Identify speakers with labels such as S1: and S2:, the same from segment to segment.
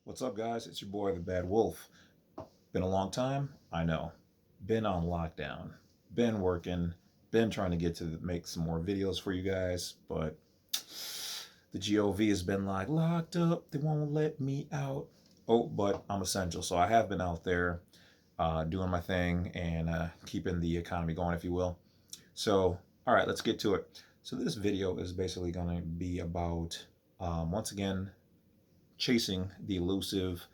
S1: What's up, guys? It's your boy, the Bad Wolf. Been a long time, I know. Been on lockdown. Been working. Been trying to get to make some more videos for you guys, but the GOV has been like locked up. They won't let me out. Oh, but I'm essential, so I have been out there doing my thing and keeping the economy going, if you will. So, all right, let's get to it. So this video is basically going to be about once again chasing the elusive,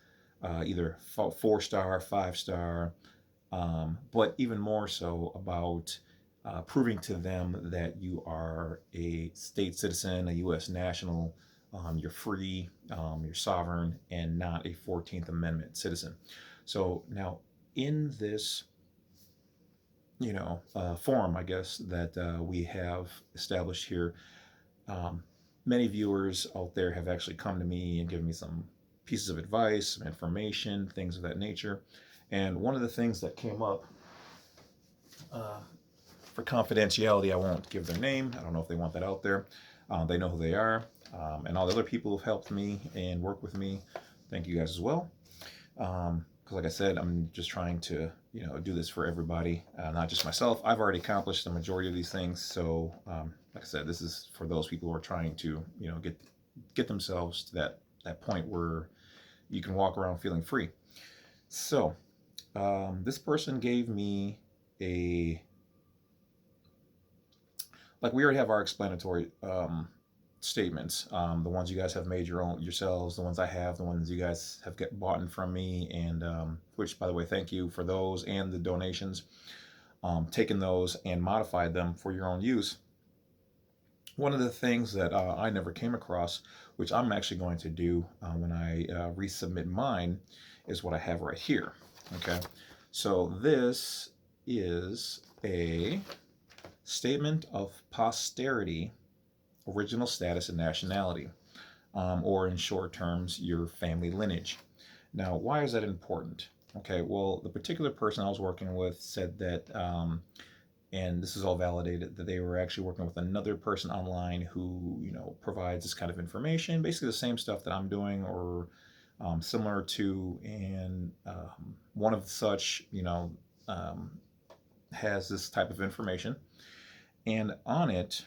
S1: either 4-star, 5-star, but even more so about proving to them that you are a state citizen, a U.S. national, you're free, you're sovereign, and not a 14th Amendment citizen. So now in this, forum, I guess, that we have established here, many viewers out there have actually come to me and given me some pieces of advice, some information, things of that nature. And one of the things that came up, for confidentiality, I won't give their name. I don't know if they want that out there. They know who they are. And all the other people who've helped me and worked with me, thank you guys as well. Because like I said, I'm just trying to, do this for everybody, not just myself. I've already accomplished the majority of these things. So, like I said, this is for those people who are trying to, get themselves to that point where you can walk around feeling free. So, this person gave me like we already have our explanatory statements, the ones you guys have made yourselves, the ones I have, the ones you guys have bought from me, and which, by the way, thank you for those and the donations, taking those and modified them for your own use. One of the things that I never came across, which I'm actually going to do when I resubmit mine, is what I have right here. Okay, so this is a statement of posterity, original status and nationality, or in short terms, your family lineage. Now, why is that important? Okay, well, the particular person I was working with said that, and this is all validated, that they were actually working with another person online who, provides this kind of information, basically the same stuff that I'm doing or similar to, and one of such, has this type of information. And on it,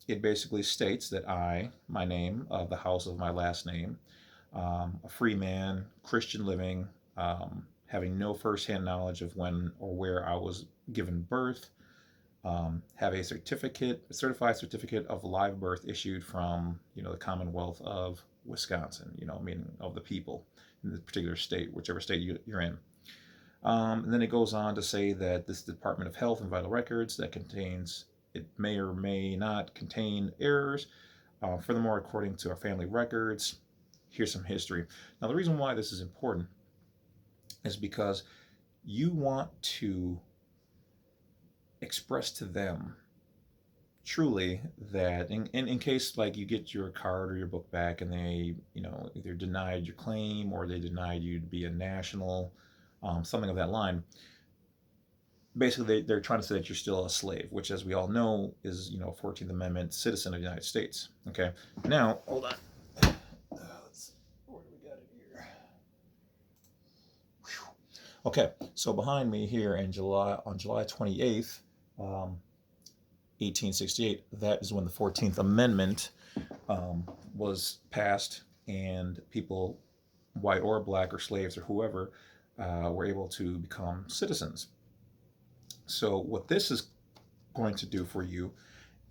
S1: it basically states that my name, the house of my last name, a free man, Christian living, having no firsthand knowledge of when or where I was given birth, have a certified certificate of live birth issued from, the Commonwealth of Wisconsin, meaning of the people in the particular state, whichever state you're in. And then it goes on to say that this Department of Health and Vital Records that contains, it may or may not contain errors. Furthermore, according to our family records, here's some history. Now, the reason why this is important is because you want to express to them truly that in case like you get your card or your book back and they, either denied your claim or they denied you to be a national, something of that line. Basically, they're trying to say that you're still a slave, which, as we all know, is 14th Amendment citizen of the United States. Okay, now hold on. Let's see. Where do we got it here? Whew. Okay, so behind me here on July 28th, 1868, that is when the 14th Amendment was passed, and people, white or black or slaves or whoever, were able to become citizens. So what this is going to do for you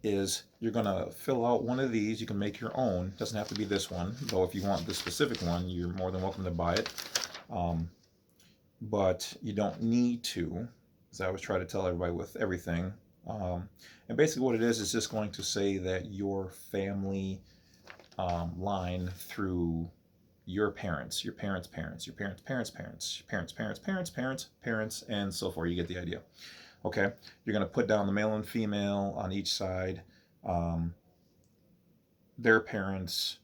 S1: is you're going to fill out one of these. You can make your own. It doesn't have to be this one, though if you want this specific one, you're more than welcome to buy it. But you don't need to, as I always try to tell everybody with everything. And basically what it is just going to say that your family line through your parents, your parents' parents, your parents' parents' parents, your parents' parents' parents' parents, parents, and so forth. You get the idea. Okay, you're going to put down the male and female on each side, their parents,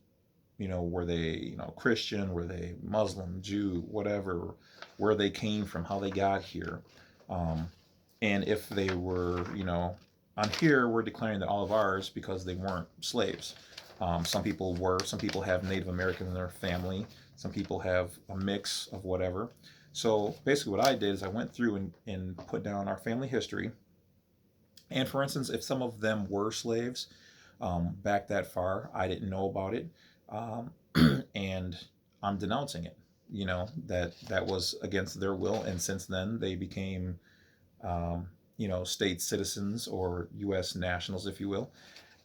S1: were they, Christian, were they Muslim, Jew, whatever, where they came from, how they got here. And if they were, on here, we're declaring that all of ours because they weren't slaves. Some people were, some people have Native American in their family, some people have a mix of whatever. So basically, what I did is I went through and put down our family history. And for instance, if some of them were slaves back that far, I didn't know about it, um, and I'm denouncing it. You know that was against their will, and since then they became, state citizens or U.S. nationals, if you will.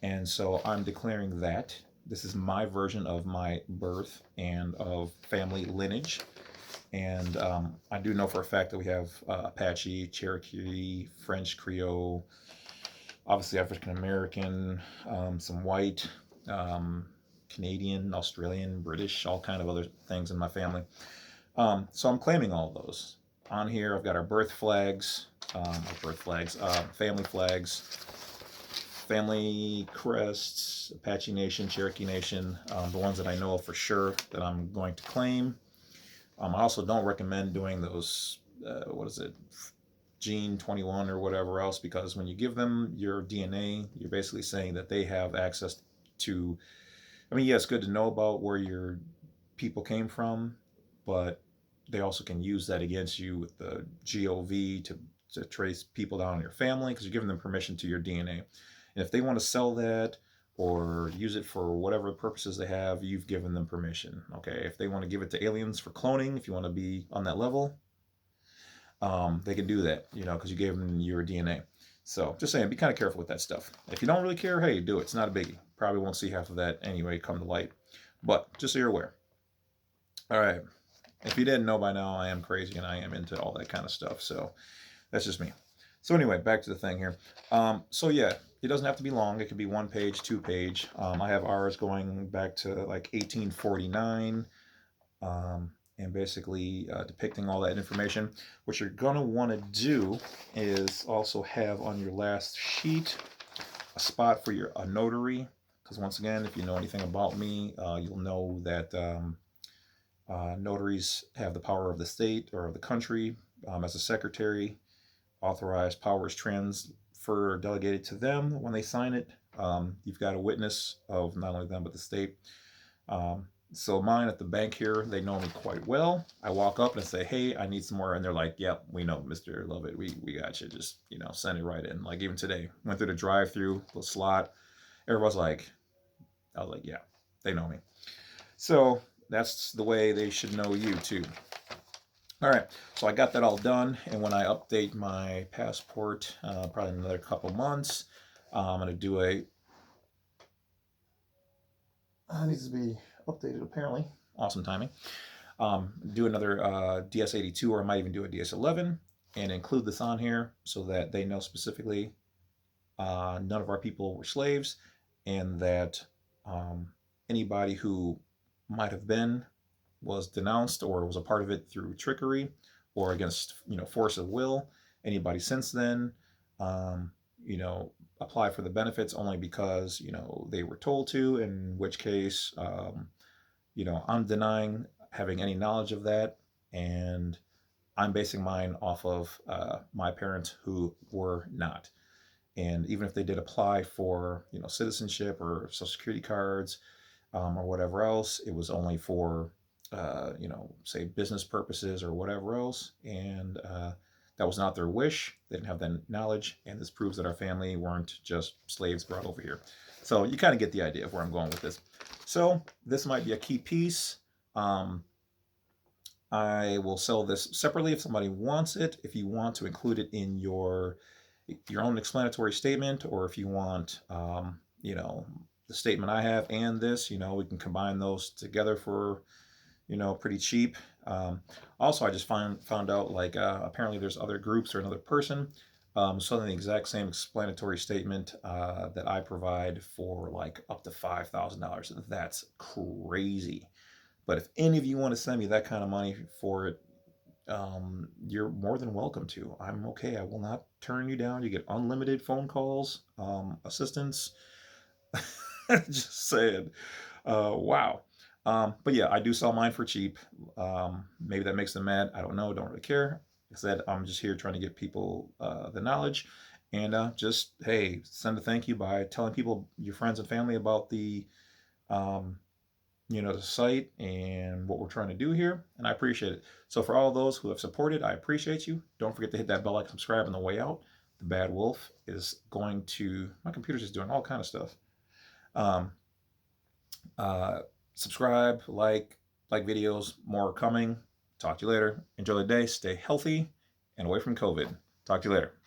S1: And so I'm declaring that this is my version of my birth and of family lineage. And I do know for a fact that we have Apache, Cherokee, French Creole, obviously African American, some white, um, Canadian, Australian, British, all kind of other things in my family. So I'm claiming all of those. On here, I've got our family flags, family crests, Apache Nation, Cherokee Nation, the ones that I know for sure that I'm going to claim. I also don't recommend doing those, what is it, Gene 21 or whatever else, because when you give them your DNA, you're basically saying that they have access to, I mean, yeah, it's good to know about where your people came from, but they also can use that against you with the GOV to trace people down in your family because you're giving them permission to your DNA. And if they want to sell that or use it for whatever purposes they have, you've given them permission. Okay, if they want to give it to aliens for cloning, if you want to be on that level, they can do that, because you gave them your DNA. So just saying, be kind of careful with that stuff. If you don't really care, hey, do it. It's not a biggie. Probably won't see half of that anyway come to light. But just so you're aware. All right. If you didn't know by now, I am crazy and I am into all that kind of stuff. So that's just me. So anyway, back to the thing here. So yeah, it doesn't have to be long. It could be 1 page, 2 page. I have ours going back to like 1849, and basically depicting all that information. What you're gonna want to do is also have on your last sheet a spot for a notary, because once again, if you know anything about me, you'll know that notaries have the power of the state or of the country. As a secretary, authorized powers transfer or delegated to them when they sign it. You've got a witness of not only them but the state. So mine at the bank here, they know me quite well. I walk up and say, "Hey, I need some more," and they're like, "Yep, we know, Mr. Lovett. We got you. Just send it right in." Like even today, went through the drive-through, the slot. Everyone's like, I was like, "Yeah, they know me." So that's the way they should know you too. All right, so I got that all done, and when I update my passport, probably in another couple months, I'm gonna do a. Needs to be updated apparently. Awesome timing. Do another DS82, or I might even do a DS11, and include this on here so that they know specifically none of our people were slaves, and that anybody who might have been was denounced or was a part of it through trickery or against force of will. Anybody since then, um, you know, apply for the benefits only because they were told to. In which case, I'm denying having any knowledge of that, and I'm basing mine off of my parents who were not. And even if they did apply for citizenship or social security cards, or whatever else, it was only for say business purposes or whatever else, and that was not their wish. They didn't have that knowledge, and this proves that our family weren't just slaves brought over here. So you kind of get the idea of where I'm going with this. So this might be a key piece. Um, I will sell this separately if somebody wants it. If you want to include it in your own explanatory statement, or if you want, the statement I have and this, we can combine those together for, pretty cheap. Also, I just found out like apparently there's other groups or another person selling the exact same explanatory statement that I provide for like up to $5,000. That's crazy. But if any of you want to send me that kind of money for it, you're more than welcome to. I'm okay. I will not turn you down. You get unlimited phone calls, assistance. Just saying. Wow. But yeah, I do sell mine for cheap. Maybe that makes them mad. I don't know. Don't really care. Like I said, I'm just here trying to get people the knowledge, and just hey, send a thank you by telling people, your friends and family, about the the site and what we're trying to do here, and I appreciate it. So for all those who have supported, I appreciate you. Don't forget to hit that bell icon, subscribe on the way out. The Bad Wolf is going to, my computer's just doing all kind of stuff. Um, Subscribe, like videos, more coming. Talk to you later. Enjoy the day, stay healthy, and away from COVID. Talk to you later.